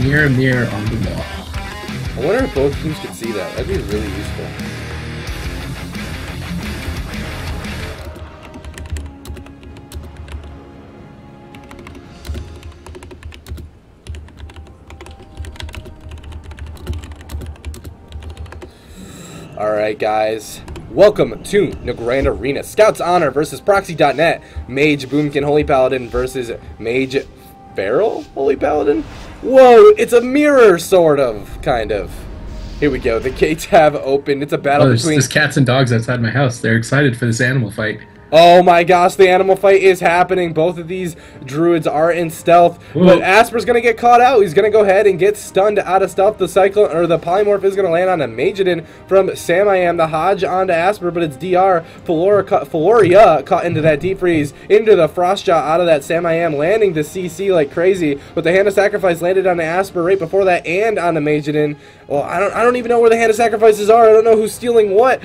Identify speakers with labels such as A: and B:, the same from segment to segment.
A: Mirror, mirror on the wall.
B: I wonder if both teams could see that. That'd be really useful. Alright guys, welcome to the Grand Arena. Scouts Honor versus Proxy.net. Mage Boomkin Holy Paladin versus Mage Feral Holy Paladin? Whoa, it's a mirror, sort of, kind of. Here we go, the gates have opened. It's a battle between...
A: There's cats and dogs outside my house. They're excited for this animal fight.
B: Oh my gosh, the animal fight is happening. Both of these druids are in stealth, but Asper's going to get caught out. He's going to go ahead and get stunned out of stealth. The cyclone, or the polymorph, is going to land on a Majidin from Samiam. The Hodge onto Asper, but it's DR. Floria caught into that deep freeze, into the Frostjaw out of that Samiam, landing the CC like crazy, but the Hand of Sacrifice landed on the Asper right before that and on the Majidin. Well, I don't even know where the Hand of Sacrifices are. I don't know who's stealing what,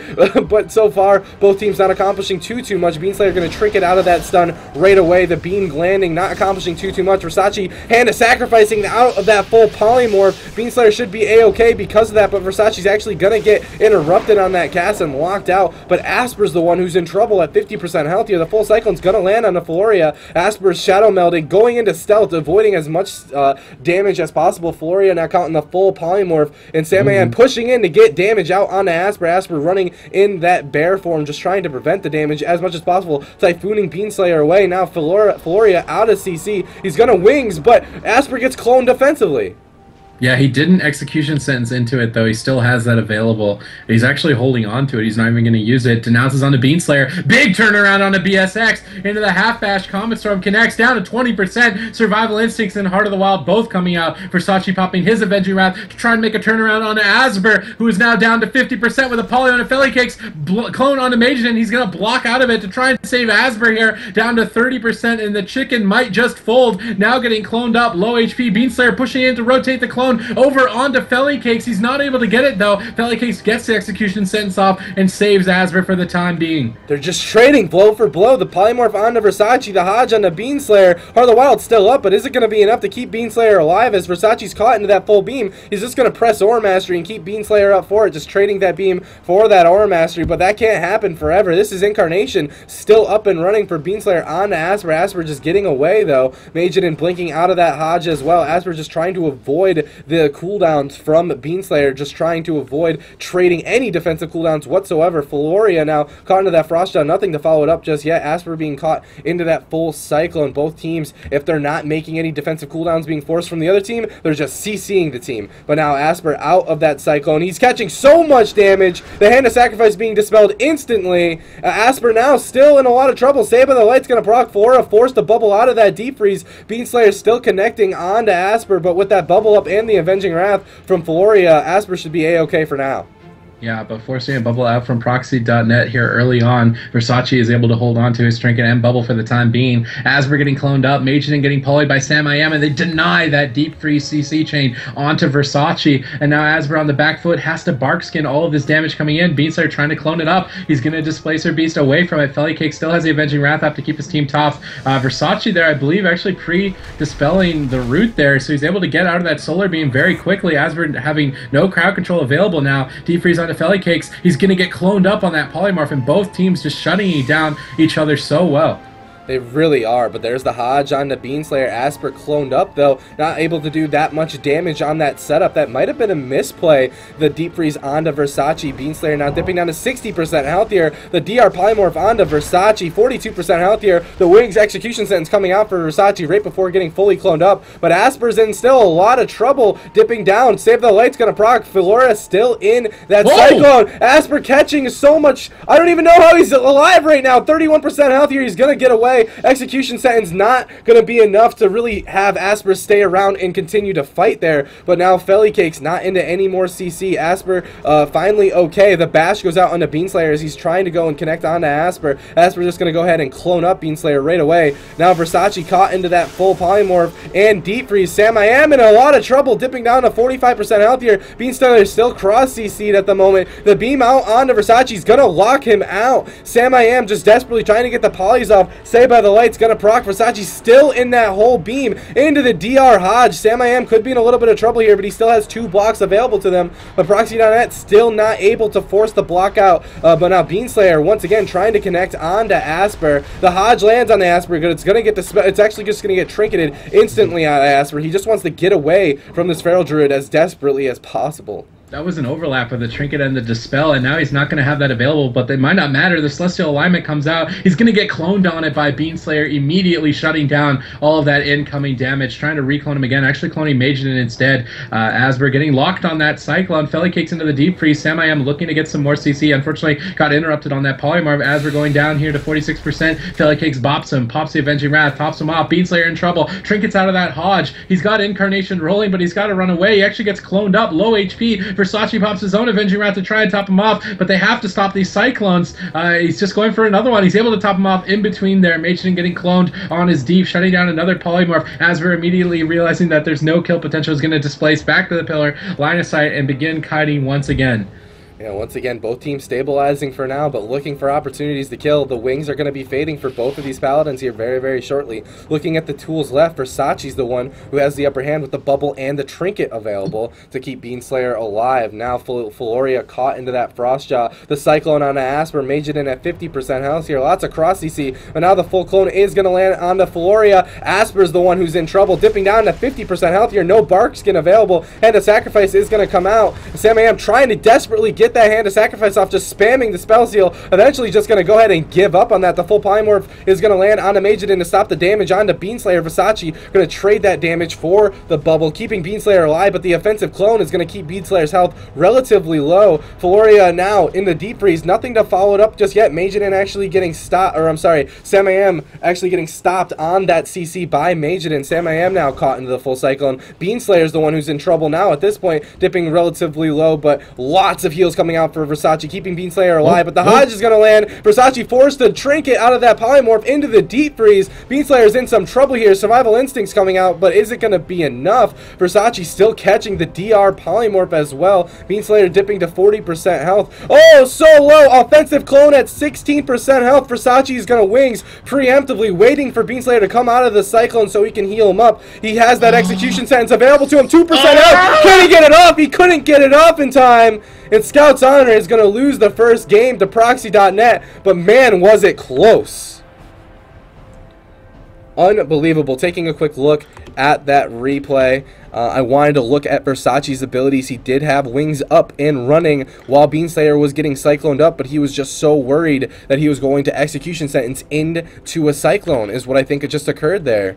B: but so far, both teams not accomplishing too much. Beanslayer going to trinket out of that stun right away. The beam landing, not accomplishing too much. Versace Hand of Sacrificing out of that full polymorph. Beanslayer should be a-okay because of that, but Versace's actually going to get interrupted on that cast and locked out, but Asper's the one who's in trouble at 50% health here. The full cyclone's going to land on the Floria. Asper's shadow melding, going into stealth, avoiding as much damage as possible. Floria now counting the full polymorph, and Samian pushing in to get damage out onto Asper. Asper running in that bear form, just trying to prevent the damage as much as possible, typhooning Beanslayer away. Now Floria out of CC. He's gonna wings, but Asper gets cloned defensively.
A: Yeah, he didn't execution sentence into it, though. He still has that available. He's actually holding on to it. He's not even going to use it. Denounces on the Beanslayer. Big turnaround on the BSX. Into the half-bash. Comet Storm connects down to 20%. Survival Instincts and Heart of the Wild both coming out. Versace popping his Avenging Wrath to try and make a turnaround on Asper, who is now down to 50% with a Poly on a Felly Cakes. Clone on the Majidin. He's going to block out of it to try and save Asper here. Down to 30%, and the chicken might just fold. Now getting cloned up. Low HP. Beanslayer pushing in to rotate the clone over onto Felly Cakes. He's not able to get it though. Felly Cakes gets the execution sentence off and saves Asper for the time being.
B: They're just trading blow for blow. The polymorph onto Versace, the Hodge on the Beanslayer. Heart of the Wild still up, but is it going to be enough to keep Beanslayer alive as Versace's caught into that full beam? He's just going to press Aura Mastery and keep Beanslayer up for it, just trading that beam for that Aura Mastery, but that can't happen forever. This is Incarnation still up and running for Beanslayer onto Asper. Asper just getting away though. Majidin blinking out of that Hodge as well. Asper just trying to avoid the cooldowns from Beanslayer, just trying to avoid trading any defensive cooldowns whatsoever. Floria now caught into that Frostjaw, nothing to follow it up just yet. Asper being caught into that full cyclone. Both teams, if they're not making any defensive cooldowns being forced from the other team, they're just CCing the team. But now Asper out of that cyclone. He's catching so much damage. The Hand of Sacrifice being dispelled instantly. Asper now still in a lot of trouble. Save of the Light's going to proc Flora, forced to bubble out of that deep freeze. Beanslayer still connecting onto Asper, but with that bubble up and the Avenging Wrath from Floria, Asper should be a-okay for now.
A: Yeah, but forcing a bubble out from Proxy.net here early on, Versace is able to hold on to his trinket and bubble for the time being. Asper getting cloned up, Majidin getting polyed by Samiam, and they deny that deep freeze CC chain onto Versace. And now Asper on the back foot has to bark skin all of this damage coming in. Beanslayer trying to clone it up. He's going to displace her beast away from it. Felly Cake still has the Avenging Wrath up to keep his team tops. Versace there, I believe, actually pre-dispelling the root there, so he's able to get out of that solar beam very quickly. Asper having no crowd control available now. Deep freeze on the Felly Cakes. He's going to get cloned up on that polymorph, and both teams just shutting down each other so well.
B: They really are, but there's the Hodge on the Beanslayer. Asper cloned up, though, not able to do that much damage on that setup. That might have been a misplay, the Deep Freeze onto Versace. Beanslayer now dipping down to 60% healthier. The DR Polymorph onto Versace, 42% healthier. The Wings Execution Sentence coming out for Versace right before getting fully cloned up, but Asper's in still a lot of trouble, dipping down. Save the Light's gonna proc. Flora still in that cyclone. Asper catching so much. I don't even know how he's alive right now. 31% healthier. He's gonna get away. Execution sentence not going to be enough to really have Asper stay around and continue to fight there. But now Felly Cake's not into any more CC. Asper finally okay. The bash goes out onto Beanslayer as he's trying to go and connect onto Asper. Asper's just going to go ahead and clone up Beanslayer right away. Now Versace caught into that full polymorph and deep freeze. Samiam in a lot of trouble, dipping down to 45% healthier. Beanslayer is still cross CC'd at the moment. The beam out onto Versace's going to lock him out. Samiam just desperately trying to get the polys off. Save by the Light's gonna proc. Versace still in that whole beam into the DR Hodge. Sam I Am could be in a little bit of trouble here, but he still has 2 blocks available to them. But Proxy.net still not able to force the block out. But now Beanslayer once again trying to connect onto Asper. The Hodge lands on the Asper. It's gonna get the it's actually just gonna get trinketed instantly on Asper. He just wants to get away from this Feral Druid as desperately as possible.
A: That was an overlap of the Trinket and the Dispel, and now he's not going to have that available, but it might not matter. The Celestial Alignment comes out. He's going to get cloned on it by Beanslayer, immediately shutting down all of that incoming damage, trying to reclone him again, actually cloning Mageddon instead. Asper getting locked on that Cyclone. Felly kicks into the Deep Freeze. Sam I Am looking to get some more CC. Unfortunately, got interrupted on that Polymorph. Asper going down here to 46%. Felly kicks bops him, pops the Avenging Wrath, tops him off. Beanslayer in trouble. Trinket's out of that Hodge. He's got Incarnation rolling, but he's got to run away. He actually gets cloned up, low HP. Versace pops his own Avenging Wrath to try and top him off, but they have to stop these Cyclones. He's just going for another one. He's able to top him off in between there. Mageddon getting cloned on his Deep, shutting down another Polymorph. Asper immediately realizing that there's no kill potential is going to displace back to the pillar, line of sight, and begin kiting once again.
B: Yeah, once again, both teams stabilizing for now, but looking for opportunities to kill. The wings are going to be fading for both of these Paladins here very, very shortly. Looking at the tools left, Versace's the one who has the upper hand with the Bubble and the Trinket available to keep Beanslayer alive. Now, Floria caught into that Frostjaw. The Cyclone on Asper, Mageddon at 50% health here. Lots of cross CC, but now the full clone is going to land on the Floria. Asper's the one who's in trouble, dipping down to 50% health here. No Bark Skin available, and the Sacrifice is going to come out. Sam Am trying to desperately get that hand to sacrifice off, just spamming the spell seal. Eventually just going to go ahead and give up on that. The full Polymorph is going to land onto Mageddon to stop the damage onto Beanslayer. Versace going to trade that damage for the Bubble, keeping Beanslayer alive, but the offensive clone is going to keep Beanslayer's health relatively low. Floria now in the Deep Freeze, nothing to follow it up just yet. Mageddon actually getting stopped, or I'm sorry, Sam I Am actually getting stopped on that CC by Mageddon. Sam I Am now caught into the full Cyclone. Beanslayer's the one who's in trouble now at this point, dipping relatively low, but lots of heals coming out for Versace, keeping Beanslayer alive, but the Hodge is going to land. Versace forced the Trinket out of that Polymorph into the Deep Freeze. Beanslayer's in some trouble here. Survival Instinct's coming out, but is it going to be enough? Versace still catching the DR Polymorph as well. Beanslayer dipping to 40% health. Oh, so low! Offensive clone at 16% health. Versace is going to wings, preemptively waiting for Beanslayer to come out of the Cyclone so he can heal him up. He has that execution sentence available to him. 2% health. Can he get it off? He couldn't get it off in time. And Scout's Honor is going to lose the first game to Proxy.net, but man, was it close. Unbelievable. Taking a quick look at that replay, I wanted to look at Versace's abilities. He did have wings up and running while Beanslayer was getting cycloned up, but he was just so worried that he was going to execution sentence into a Cyclone is what I think it just occurred there.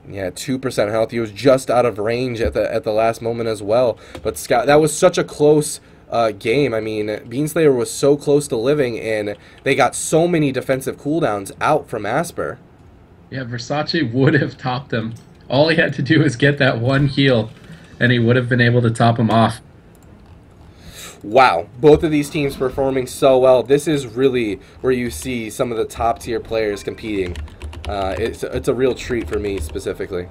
B: Yeah, 2% health. He was just out of range at the last moment as well. But Scott, that was such a close game. I mean, Beanslayer was so close to living, and they got so many defensive cooldowns out from Asper.
A: Yeah, Versace would have topped him. All he had to do was get that one heal, and he would have been able to top him off.
B: Wow, both of these teams performing so well. This is really where you see some of the top tier players competing. It's a real treat for me specifically.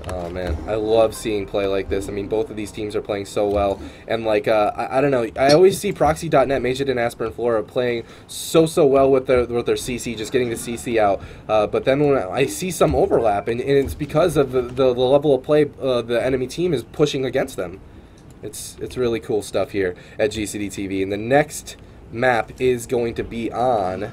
B: Oh man, I love seeing play like this. I mean, both of these teams are playing so well, and like I don't know, I always see Proxy.net, Mageddon, Asper, and Flora playing so well with their CC, just getting the CC out. But then when I see some overlap, and it's because of the level of play the enemy team is pushing against them. It's really cool stuff here at GCD TV, and the next map is going to be on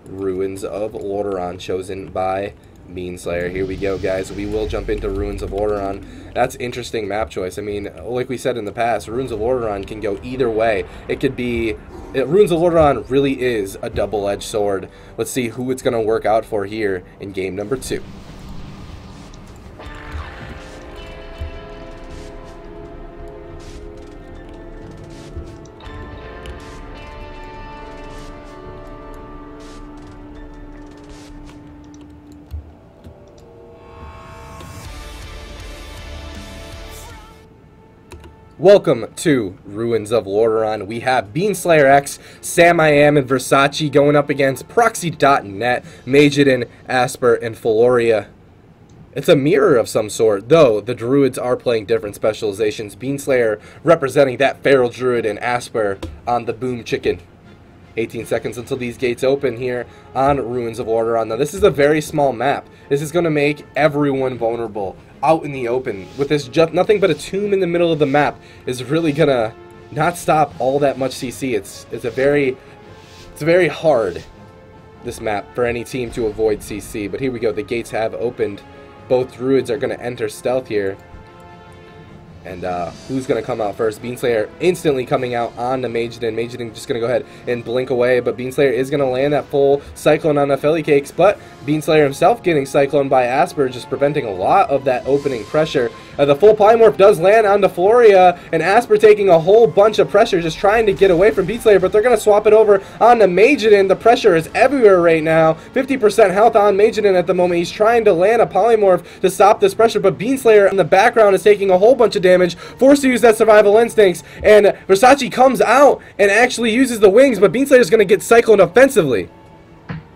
B: Ruins of Lordaeron, chosen by Beanslayer. Here we go, guys. We will jump into Ruins of Lordaeron. That's interesting map choice. I mean, like we said in the past, Ruins of Lordaeron can go either way. It could be... Ruins of Lordaeron really is a double-edged sword. Let's see who it's going to work out for here in game number 2. Welcome to Ruins of Lordaeron. We have Beanslayer X, Sam I Am, and Versace going up against Proxy.net, Mageddon, Asper, and Floria. It's a mirror of some sort, though the Druids are playing different specializations. Beanslayer representing that Feral Druid and Asper on the Boom Chicken. 18 seconds until these gates open here on Ruins of Lordaeron. Now, this is a very small map. This is going to make everyone vulnerable out in the open. With this just nothing but a tomb in the middle of the map is really going to not stop all that much CC. It's very hard, this map, for any team to avoid CC. But here we go. The gates have opened. Both Druids are going to enter stealth here. And who's going to come out first? Beanslayer instantly coming out on the Majidin. Majidin just going to go ahead and blink away, but Beanslayer is going to land that full Cyclone on the Felly Cakes, but Beanslayer himself getting Cyclone by Asper, just preventing a lot of that opening pressure. The full Polymorph does land on the Floria, and Asper taking a whole bunch of pressure, just trying to get away from Beanslayer, but they're going to swap it over on the Majidin. The pressure is everywhere right now. 50% health on Majidin at the moment. He's trying to land a Polymorph to stop this pressure, but Beanslayer in the background is taking a whole bunch of damage, forced to use that survival instincts, and Versace comes out and actually uses the wings, but Beanslayer is going to get cycloned offensively.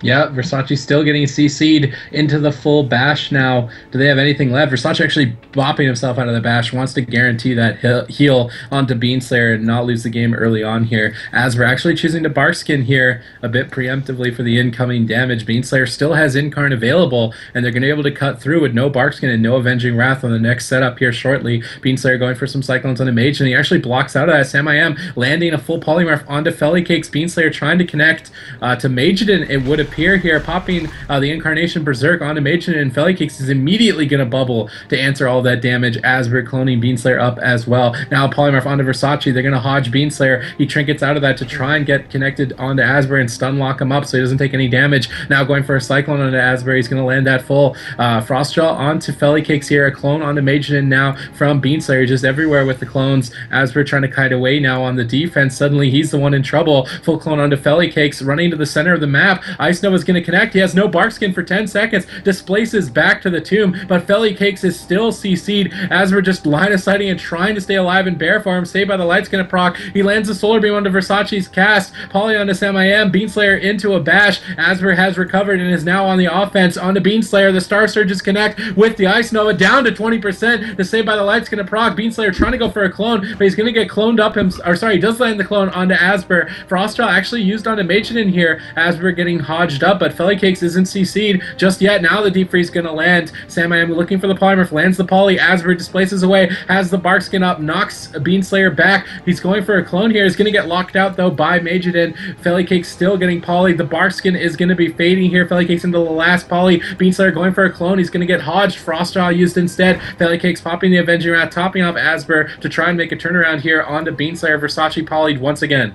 A: Yeah, Versace still getting CC'd into the full bash now. Do they have anything left? Versace actually bopping himself out of the bash, wants to guarantee that heal onto Beanslayer and not lose the game early on here, as we're actually choosing to Barkskin here a bit preemptively for the incoming damage. Beanslayer still has Incarn available, and they're going to be able to cut through with no Barkskin and no Avenging Wrath on the next setup here shortly. Beanslayer going for some Cyclones on the Mage, and he actually blocks out of that. Sam I Am landing a full Polymorph onto Felly Cakes. Beanslayer trying to connect to Majidin, it would appear here, popping the Incarnation Berserk onto Majidin, and Felly Cakes is immediately going to bubble to answer all that damage as we're cloning Beanslayer up as well. Now Polymorph onto Versace, they're going to hodge Beanslayer. He trinkets out of that to try and get connected onto Asbury and stun lock him up so he doesn't take any damage. Now going for a Cyclone onto Asbury, he's going to land that full Frostjaw onto Felly Cakes here, a clone onto Majidin now from Beanslayer, just everywhere with the clones as we're trying to kite away now on the defense. Suddenly he's the one in trouble. Full clone onto Felly Cakes, running to the center of the map. Ice Nova's going to connect. He has no Barkskin for 10 seconds, displaces back to the tomb, but Felly Cakes is still CC'd as we're just line of sighting and trying to stay alive in bear form. Saved by the Light's going to proc. He lands a Solar Beam onto Versace's cast. Poly onto Sam I Am. Beanslayer into a bash. Asper has recovered and is now on the offense onto Beanslayer. The Star Surges connect with the Ice Nova down to 20%. The Saved by the Light's going to proc. Beanslayer trying to go for a clone, but he's going to get cloned up he does land the clone onto Asper. Frostjaw actually used onto Majidin here as we're getting hodged up, but Felly Cakes isn't CC'd just yet. Now the Deep Freeze going to land. Sam I Am looking for the Polymorph, lands the Poly. Asper displaces away, has the Barkskin up, knocks Beanslayer back. He's going for a clone here. He's going to get locked out though by Majidin. Felly Cakes still getting Poly. The Barkskin is going to be fading here. Felly Cakes into the last Poly. Beanslayer going for a clone. He's going to get hodged. Frostjaw used instead. Felly Cakes popping the Avenging Wrath, topping off Asper to try and make a turnaround here onto Beanslayer. Versace polyed once again.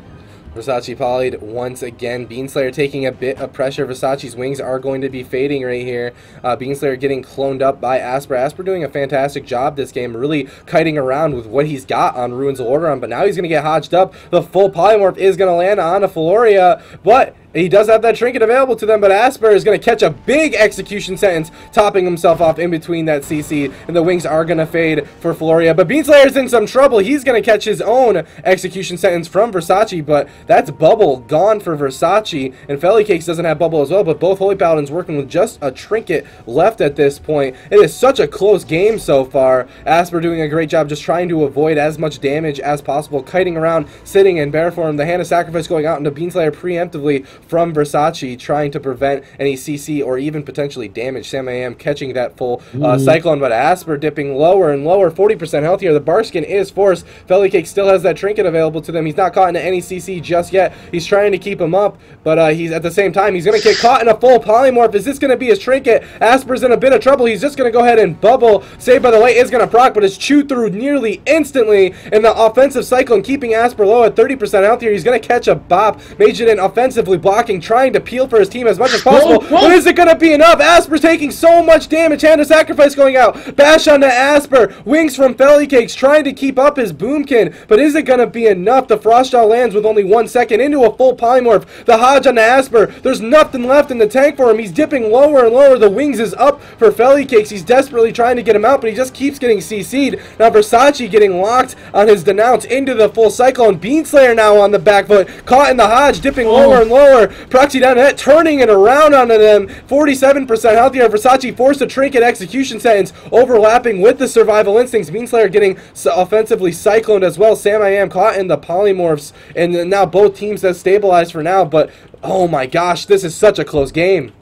B: Versace polyed once again. Beanslayer taking a bit of pressure. Versace's wings are going to be fading right here. Beanslayer getting cloned up by Asper. Asper doing a fantastic job this game, really kiting around with what he's got on Ruins of Lordaeron, but now he's going to get hodged up. The full Polymorph is going to land on a Floria, but he does have that trinket available to them, but Asper is going to catch a big execution sentence, topping himself off in between that CC, and the wings are going to fade for Floria. But Beanslayer's in some trouble. He's going to catch his own execution sentence from Versace, but that's bubble gone for Versace, and Felly Cakes doesn't have bubble as well, but both Holy Paladins working with just a trinket left at this point. It is such a close game so far. Asper doing a great job just trying to avoid as much damage as possible, kiting around, sitting in bear form. The Hand of Sacrifice going out into Beanslayer preemptively from Versace, trying to prevent any CC or even potentially damage. Sam I Am catching that full Cyclone, but Asper dipping lower and lower, 40% health here. The Barskin is forced. Felly Cake still has that trinket available to them. He's not caught into any CC just yet. He's trying to keep him up, but he's at the same time, he's going to get caught in a full polymorph. Is this going to be his trinket? Asper's in a bit of trouble. He's just going to go ahead and bubble. Saved by the Light is going to proc, but it's chewed through nearly instantly, and the offensive Cyclone keeping Asper low at 30% health here. He's going to catch a bop. Majidin offensively blocking, trying to peel for his team as much as possible. But is it going to be enough? Asper's taking so much damage. Hand of Sacrifice going out. Bash onto Asper. Wings from Felly Cakes trying to keep up his Boomkin. But is it going to be enough? The Frostjaw lands with only 1 second into a full polymorph. The Hodge onto Asper. There's nothing left in the tank for him. He's dipping lower and lower. The Wings is up for Felly Cakes. He's desperately trying to get him out, but he just keeps getting CC'd. Now Versace getting locked on his Denounce into the full Cyclone. Beanslayer now on the back foot. Caught in the Hodge, dipping lower and lower. Proxy.net turning it around onto them. 47% healthier. Versace forced a trinket execution sentence, overlapping with the survival instincts. Beanslayer getting offensively cycloned as well. Sam I Am caught in the polymorphs, and now both teams have stabilized for now, but oh my gosh, this is such a close game.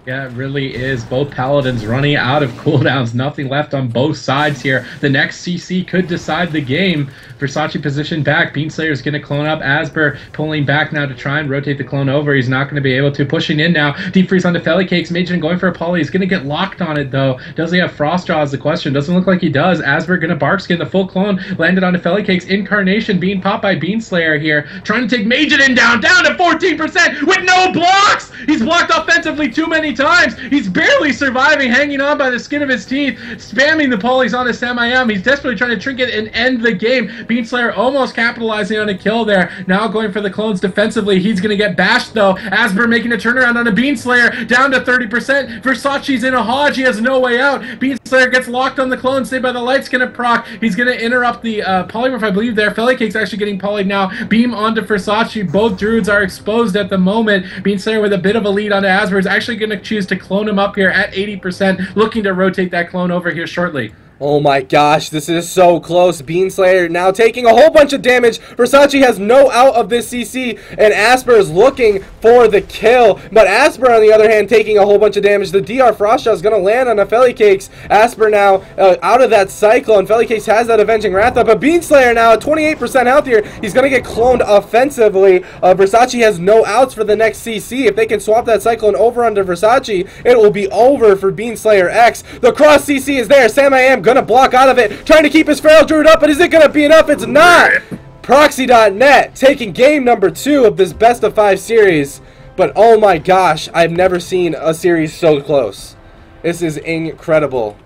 A: Yeah, it really is. Both Paladins running out of cooldowns. Nothing left on both sides here. The next CC could decide the game. Versace positioned back. Beanslayer's going to clone up. Asper pulling back now to try and rotate the clone over. He's not going to be able to. Pushing in now. Deep freeze onto Fellicakes. Majin going for a poly. He's going to get locked on it, though. Does he have Frostjaw is the question. Doesn't look like he does. Asper going to Barkskin. The full clone landed onto Fellicakes. Incarnation being popped by Beanslayer here. Trying to take Majin down to 14% with no blocks. He's blocked offensively too many times. He's barely surviving, hanging on by the skin of his teeth, spamming the polys on his Sam I Am. He's desperately trying to trinket and end the game. Beanslayer almost capitalizing on a kill there. Now going for the clones defensively. He's going to get bashed, though. Asper making a turnaround on a Beanslayer, down to 30%. Versace's in a hodge. He has no way out. Beanslayer gets locked on the clone. Saved by the Light's going to proc. He's going to interrupt the polymorph, I believe, there. Fellicake's actually getting polyed now. Beam onto Versace. Both druids are exposed at the moment. Beanslayer with a bit of a lead onto Asper is actually going to choose to clone him up here at 80%, looking to rotate that clone over here shortly.
B: Oh my gosh, this is so close. Beanslayer now taking a whole bunch of damage. Versace has no out of this CC, and Asper is looking for the kill. But Asper, on the other hand, taking a whole bunch of damage. The DR Frostjaw is going to land on a Fellicakes. Asper now out of that Cyclone. Fellicakes has that Avenging Wrath up, but Beanslayer now at 28% healthier. He's going to get cloned offensively. Versace has no outs for the next CC. If they can swap that Cyclone over onto Versace, it will be over for Beanslayer X. The cross CC is there. Sam I Am gonna block out of it, trying to keep his Feral Druid up, but is it gonna be enough? It's not! Proxy.net taking game number 2 of this best of 5 series, but oh my gosh, I've never seen a series so close. This is incredible.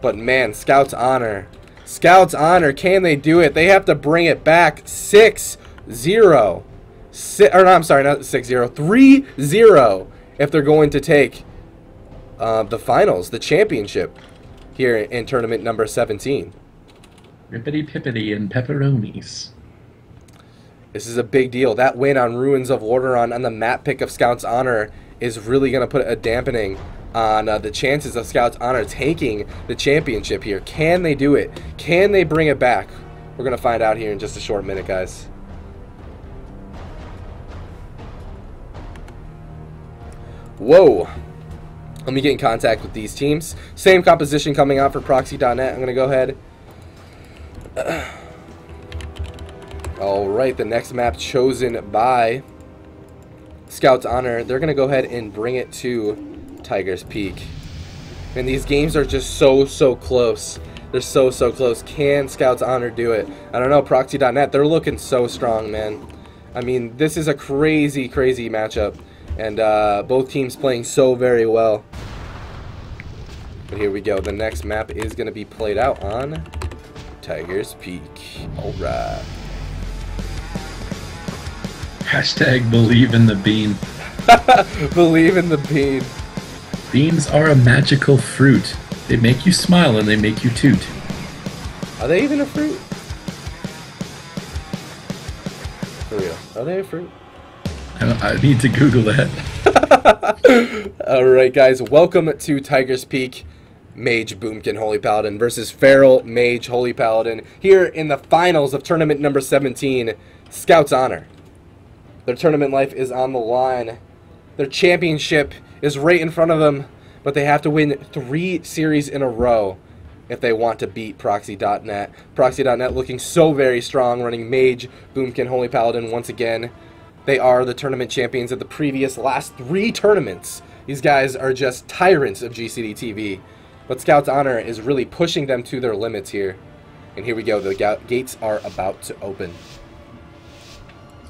B: But man, Scout's Honor. Scout's Honor, can they do it? They have to bring it back 6-0. Or no, I'm sorry, not 6-0, 3-0 if they're going to take the finals, the championship, here in tournament number 17.
A: Rippity pippity and pepperonis.
B: This is a big deal. That win on Ruins of Lordaeron on the map pick of Scout's Honor is really going to put a dampening on the chances of Scout's Honor taking the championship here. Can they do it? Can they bring it back? We're going to find out here in just a short minute, guys. Whoa. Let me get in contact with these teams. Same composition coming out for Proxy.net. I'm going to go ahead. Alright, the next map chosen by Scout's Honor. They're going to go ahead and bring it to Tiger's Peak. And these games are just so close. They're so close. Can Scout's Honor do it? I don't know. Proxy.net, they're looking so strong, man. I mean, this is a crazy matchup. And both teams playing so very well. But here we go. The next map is going to be played out on Tiger's Peak. Alright.
A: Hashtag believe in the bean.
B: Believe in the bean.
A: Beans are a magical fruit. They make you smile and they make you toot.
B: Are they even a fruit? For real. Are they a fruit?
A: I need to Google that.
B: Alright guys, welcome to Tiger's Peak. Mage Boomkin Holy Paladin versus Feral Mage Holy Paladin here in the finals of tournament number 17, Scout's Honor. Their tournament life is on the line. Their championship is right in front of them, but they have to win 3 series in a row if they want to beat Proxy.net. Proxy.net looking so very strong, running Mage Boomkin Holy Paladin once again. They are the tournament champions of the last 3 tournaments. These guys are just tyrants of GCD TV. But Scout's Honor is really pushing them to their limits here. And here we go. The gates are about to open.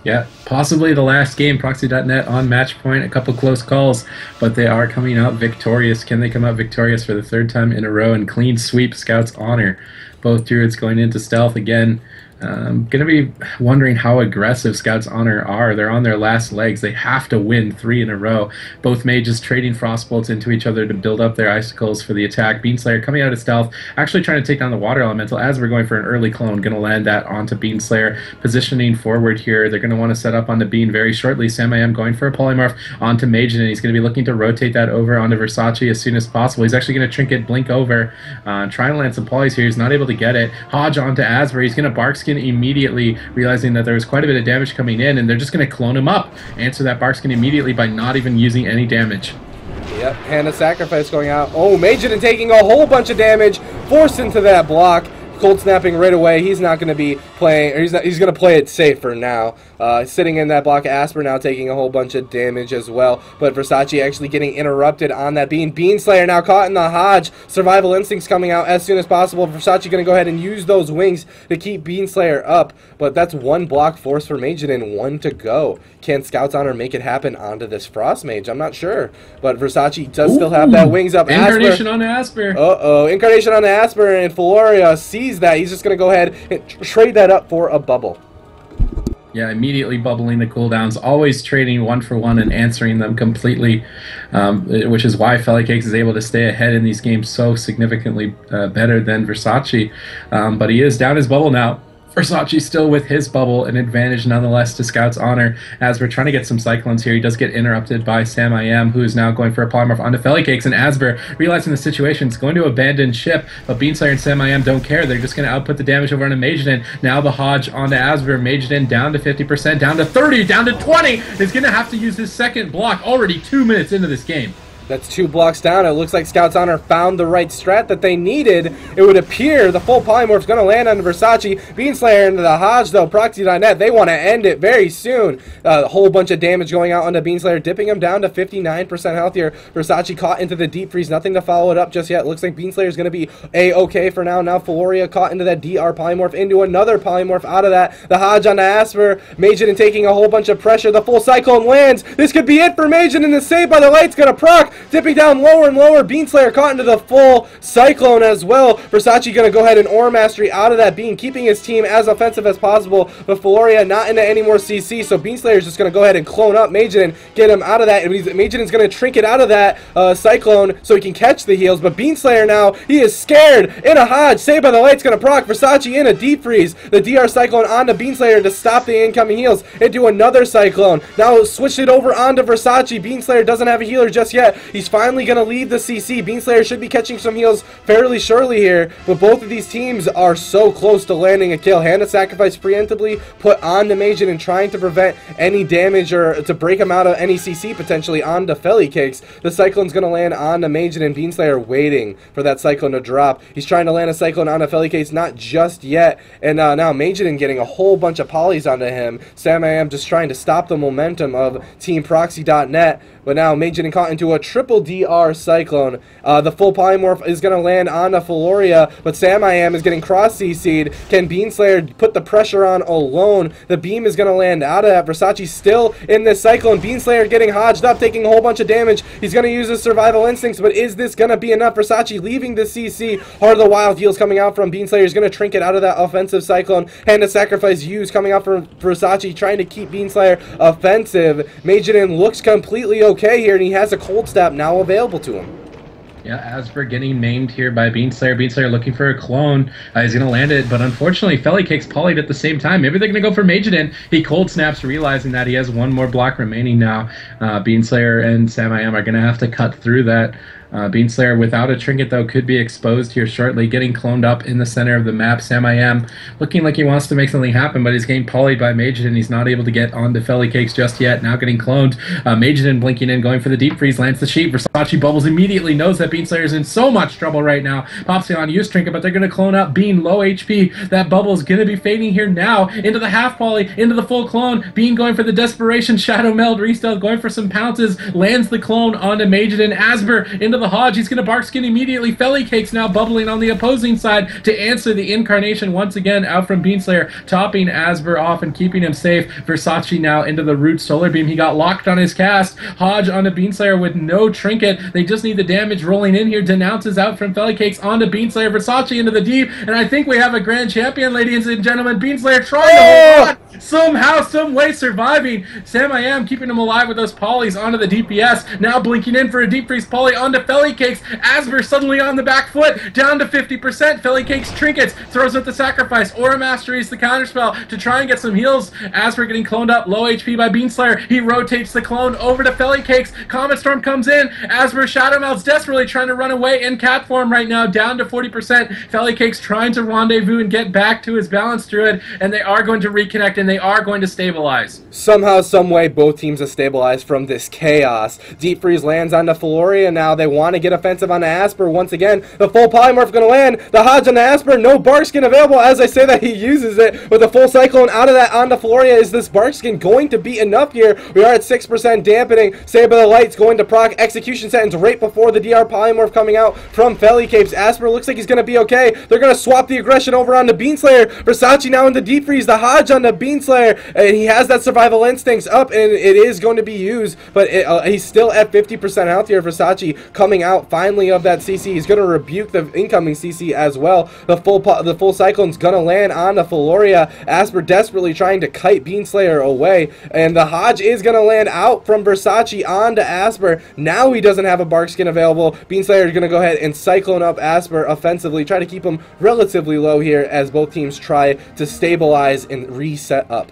A: Yeah, possibly the last game. Proxy.net on match point. A couple close calls, but they are coming out victorious. Can they come out victorious for the 3rd time in a row and clean sweep Scout's Honor? Both druids going into stealth again. Gonna be wondering how aggressive Scouts Honor are. They're on their last legs. They have to win 3 in a row. Both mages trading frostbolts into each other to build up their icicles for the attack. Beanslayer coming out of stealth, actually trying to take down the water elemental as we're going for an early clone. Gonna land that onto Beanslayer. Positioning forward here. They're gonna want to set up onto Bean very shortly. Sam I am going for a polymorph onto Magen, and he's gonna be looking to rotate that over onto Versace as soon as possible. He's actually gonna trinket blink over, try and land some polys here. He's not able to get it. Hodge onto Asbury. He's gonna barkskin immediately, realizing that there was quite a bit of damage coming in, and they're just going to clone him up. Answer that barkskin immediately by not even using any damage.
B: Yep, Hannah Sacrifice going out. Oh, Magen taking a whole bunch of damage, forced into that block. Cold snapping right away. He's not going to be playing, or he's going to play it safe for now. Sitting in that block, Asper now taking a whole bunch of damage as well. But Versace actually getting interrupted on that Bean. Beanslayer now caught in the Hodge. Survival Instincts coming out as soon as possible. Versace going to go ahead and use those wings to keep Beanslayer up. But that's one block force for Magen and 1 to go. Can Scouts Honor make it happen onto this Frost Mage? I'm not sure. But Versace does still have that wings up.
A: Incarnation on Asper.
B: Uh-oh. Incarnation on Asper, and Feloria sees that. He's just going to go ahead and trade that up for a bubble.
A: Yeah, immediately bubbling the cooldowns, always trading 1 for 1 and answering them completely, which is why Fellycakes is able to stay ahead in these games so significantly better than Versace. But he is down his bubble now. Versace still with his bubble, an advantage nonetheless to Scouts Honor as we're trying to get some Cyclones here. He does get interrupted by Sam I Am, who is now going for a polymorph onto Fellycakes, and Asper, realizing the situation, is going to abandon ship, but Beanslayer and Sam I Am don't care. They're just going to output the damage over onto Magen. Now the Hodge onto Asper. Magen down to 50%, down to 30, down to 20. He's going to have to use his second block already 2 minutes into this game.
B: That's 2 blocks down. It looks like Scouts Honor found the right strat that they needed. It would appear the full polymorph's going to land on Versace. Beanslayer into the Hodge, though. Proxy.net, they want to end it very soon. A whole bunch of damage going out onto Beanslayer, dipping him down to 59% health here. Versace caught into the deep freeze. Nothing to follow it up just yet. Looks like Beanslayer's going to be A-okay for now. Now Feloria caught into that DR polymorph, into another polymorph out of that. The Hodge onto Asper. Magen taking a whole bunch of pressure. The full Cyclone lands. This could be it for Magen, and the Save by the Light's going to proc. Dipping down lower and lower. Beanslayer caught into the full Cyclone as well. Versace going to go ahead and Aura Mastery out of that Bean, keeping his team as offensive as possible. But Feloria not into any more CC, so Beanslayer is just going to go ahead and clone up Magen and get him out of that. Magen is going to trinket out of that Cyclone so he can catch the heals. But Beanslayer now, he is scared. In a Hodge, Saved by the Light's going to proc. Versace in a Deep Freeze. The DR Cyclone onto Beanslayer to stop the incoming heals. Into another Cyclone. Now switched it over onto Versace. Beanslayer doesn't have a healer just yet. He's finally going to leave the CC. Beanslayer should be catching some heals fairly shortly here, but both of these teams are so close to landing a kill. Hannah Sacrifice preemptively put on the Magen and trying to prevent any damage or to break him out of any CC potentially onto Fellycakes. The Cyclone's going to land on the Magen, and Beanslayer waiting for that Cyclone to drop. He's trying to land a Cyclone onto Fellycakes, not just yet, and now Magen getting a whole bunch of polys onto him. Sam I Am just trying to stop the momentum of Team Proxy.net, but now Magen caught into a triple DR Cyclone. The full polymorph is going to land on a Feloria, but Sam I Am is getting cross CC'd. Can Beanslayer put the pressure on alone? The beam is going to land out of that. Versace still in this Cyclone. Beanslayer getting hodged up, taking a whole bunch of damage. He's going to use his Survival Instincts, but is this going to be enough? Versace leaving the CC. Heart of the Wild heals coming out from Beanslayer. He's going to trinket out of that offensive Cyclone. Hand of Sacrifice used coming out from Versace, trying to keep Beanslayer offensive. Magen looks completely okay here, and he has a cold stab now available to him.
A: Yeah, Asper getting maimed here by Beanslayer. Beanslayer looking for a clone. He's going to land it, but unfortunately, Fellycakes polyed at the same time. Maybe they're going to go for Magen. He cold snaps, realizing that he has one more block remaining now. Beanslayer and Sam I Am are going to have to cut through that. Beanslayer without a trinket, though, could be exposed here shortly, getting cloned up in the center of the map. Sam I Am looking like he wants to make something happen, but he's getting polyed by Magen, and he's not able to get onto Fellycakes just yet. Now getting cloned. Magen blinking in, going for the deep freeze, lands the sheep. Versace bubbles immediately, knows that Beanslayer's in so much trouble right now. Pops on use trinket, but they're going to clone up Bean, low HP. That bubble is going to be fading here now. Into the half poly, into the full clone. Bean going for the desperation, shadow meld, restealth, going for some pounces, lands the clone onto Magen, and Asper into the the Hodge. He's going to bark skin immediately. Felly Cakes now bubbling on the opposing side to answer the Incarnation once again out from Beanslayer, topping Asper off and keeping him safe. Versace now into the Root Solar Beam. He got locked on his cast. Hodge onto Beanslayer with no trinket. They just need the damage rolling in here. Denounces out from Felly Cakes onto Beanslayer. Versace into the deep. And I think we have a grand champion, ladies and gentlemen. Beanslayer trying to hold on. Somehow, some way surviving. Sam I Am keeping him alive with those polys onto the DPS. Now blinking in for a deep freeze poly onto Felly Cakes. Asper suddenly on the back foot, down to 50%. Felly Cakes trinkets, throws out the sacrifice. Aura Masteries the counterspell to try and get some heals. Asper getting cloned up, low HP by Beanslayer. He rotates the clone over to Felly Cakes. Comet Storm comes in. Asper Shadow Mouth's desperately trying to run away in cat form right now, down to 40%. Felly Cakes trying to rendezvous and get back to his balanced druid, and they are going to reconnect and they are going to stabilize.
B: Somehow, someway, both teams have stabilized from this chaos. Deep Freeze lands onto Floria now. They want to get offensive on Asper once again. The full Polymorph going to land. The Hodge on Asper. No Bark Skin available. As I say that, he uses it with a full Cyclone out of that onto Floria. Is this Bark Skin going to be enough here? We are at 6% dampening. Saber the Light's going to proc Execution Sentence right before the DR Polymorph coming out from Felly Capes. Asper looks like he's going to be okay. They're going to swap the aggression over onto Beanslayer. Versace now into Deep Freeze. The Hodge onto Beanslayer. And he has that Survival Instincts up, and it is going to be used, but he's still at 50% health here. Versace coming out finally of that CC. He's going to rebuke the incoming CC as well. The full Cyclone's going to land on the Floria. Asper desperately trying to kite Beanslayer away, and the Hodge is going to land out from Versace onto Asper. Now he doesn't have a Bark Skin available. Beanslayer is going to go ahead and Cyclone up Asper offensively, try to keep him relatively low here as both teams try to stabilize and reset up.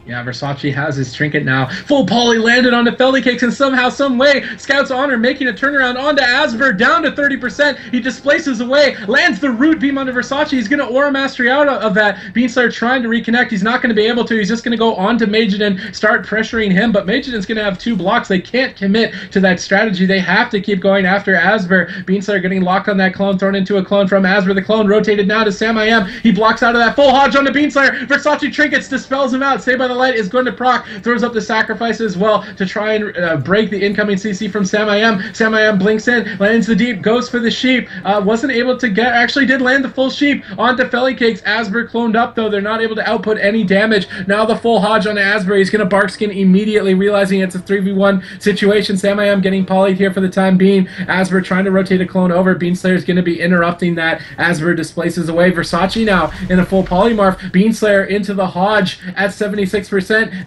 A: Yeah, Versace has his trinket now. Full poly landed onto Felly Cakes, and somehow, some way, Scout's Honor making a turnaround onto Asper, down to 30%. He displaces away, lands the Root Beam onto Versace. He's going to Aura Mastery out of that. Beanslayer trying to reconnect. He's not going to be able to. He's just going to go on to Majidin, start pressuring him, but Majidin's going to have 2 blocks. They can't commit to that strategy. They have to keep going after Asper. Beanslayer getting locked on that clone, thrown into a clone from Asper. The clone rotated now to Sam I Am. He blocks out of that full Hodge onto Beanslayer. Versace trinkets, dispels him out. Saved by the Light is going to proc, throws up the sacrifice as well to try and break the incoming CC from Sam I Am. Sam I Am blinks in, lands the deep, goes for the sheep. Wasn't able to get, actually did land the full sheep onto Felly Cakes. Asper cloned up though. They're not able to output any damage. Now the full Hodge on Asper. He's going to Bark Skin immediately, realizing it's a 3v1 situation. Sam I Am getting polyed here for the time being. Asper trying to rotate a clone over. Beanslayer is going to be interrupting that. Asper displaces away. Versace now in a full polymorph. Beanslayer into the Hodge at 76%.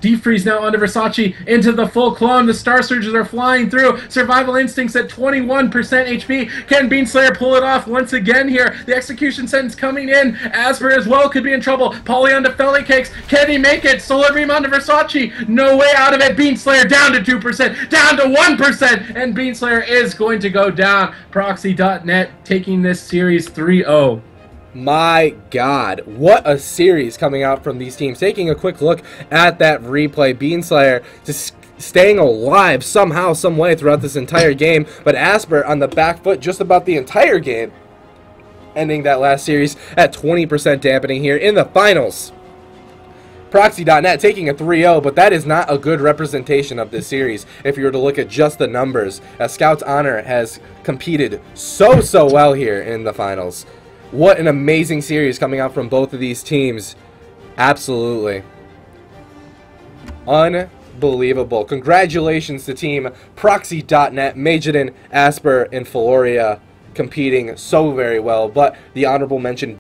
A: Deep Freeze now onto Versace into the full clone. The Star Surges are flying through. Survival Instincts at 21% HP. Can Beanslayer pull it off once again here? The Execution Sentence coming in. Asper as well could be in trouble. Poly onto Felly Cakes. Can he make it? Solar Beam onto Versace. No way out of it. Beanslayer down to 2%. Down to 1%. And Beanslayer is going to go down. Proxy.net taking this series 3-0.
B: My God, what a series coming out from these teams. Taking a quick look at that replay, Beanslayer just staying alive somehow, some way throughout this entire game, but Asper on the back foot just about the entire game, ending that last series at 20% dampening here in the finals. Proxy.net taking a 3-0, but that is not a good representation of this series if you were to look at just the numbers, as Scout's Honor has competed so well here in the finals. What an amazing series coming out from both of these teams. Absolutely unbelievable. Congratulations to team Proxy.net, Majidin, Asper, and Floria competing so very well, but the honorable mention